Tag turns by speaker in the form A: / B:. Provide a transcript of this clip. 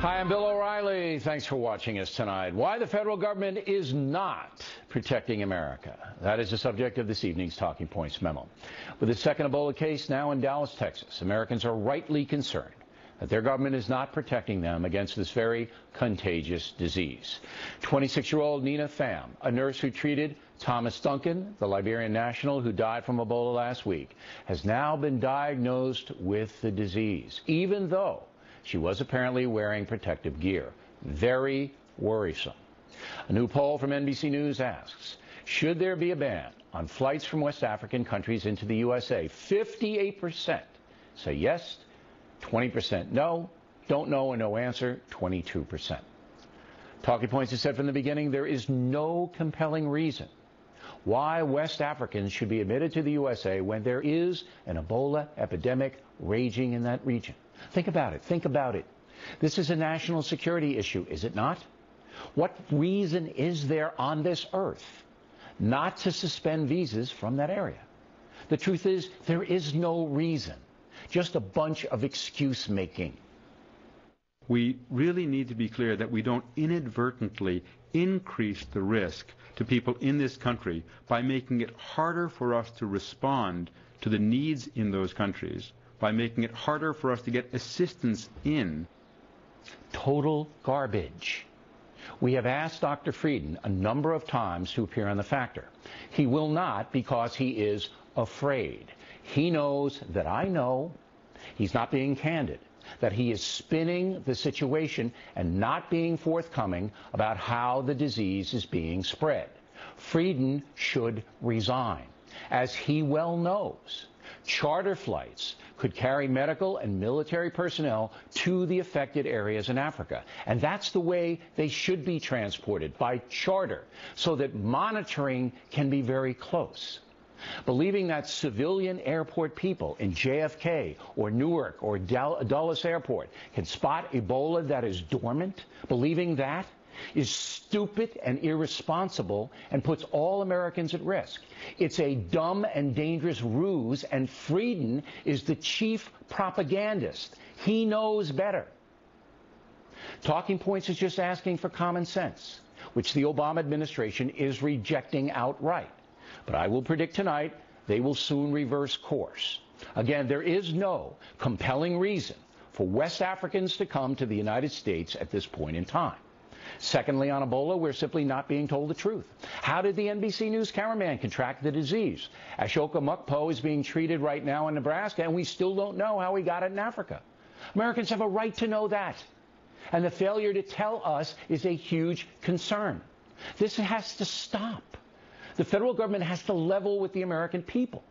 A: Hi, I'm Bill O'Reilly. Thanks for watching us tonight. Why the federal government is not protecting America. That is the subject of this evening's Talking Points memo. With the second Ebola case now in Dallas, Texas, Americans are rightly concerned that their government is not protecting them against this very contagious disease. 26-year-old Nina Pham, a nurse who treated Thomas Duncan, the Liberian national who died from Ebola last week, has now been diagnosed with the disease, even though she was apparently wearing protective gear. Very worrisome. A new poll from NBC News asks, should there be a ban on flights from West African countries into the USA? 58% say yes, 20% no, don't know, and no answer, 22%. Talking Points has said from the beginning there is no compelling reason why West Africans should be admitted to the USA when there is an Ebola epidemic raging in that region. Think about it. Think about it. This is a national security issue, is it not? What reason is there on this earth not to suspend visas from that area? The truth is, there is no reason. Just a bunch of excuse making.
B: We really need to be clear that we don't inadvertently increase the risk to people in this country by making it harder for us to respond to the needs in those countries, by making it harder for us to get assistance in.
A: Total garbage. We have asked Dr. Frieden a number of times to appear on The Factor. He will not because he is afraid. He knows that I know he's not being candid, that he is spinning the situation and not being forthcoming about how the disease is being spread. Frieden should resign. As he well knows, charter flights could carry medical and military personnel to the affected areas in Africa. And that's the way they should be transported, by charter, so that monitoring can be very close. Believing that civilian airport people in JFK or Newark or Dulles Airport can spot Ebola that is dormant, believing that is stupid and irresponsible and puts all Americans at risk. It's a dumb and dangerous ruse, and Frieden is the chief propagandist. He knows better. Talking Points is just asking for common sense, which the Obama administration is rejecting outright. But I will predict tonight they will soon reverse course. Again, there is no compelling reason for West Africans to come to the United States at this point in time. Secondly, on Ebola, we're simply not being told the truth. How did the NBC News cameraman contract the disease? Ashoka Mukpo is being treated right now in Nebraska, and we still don't know how he got it in Africa. Americans have a right to know that. And the failure to tell us is a huge concern. This has to stop. The federal government has to level with the American people.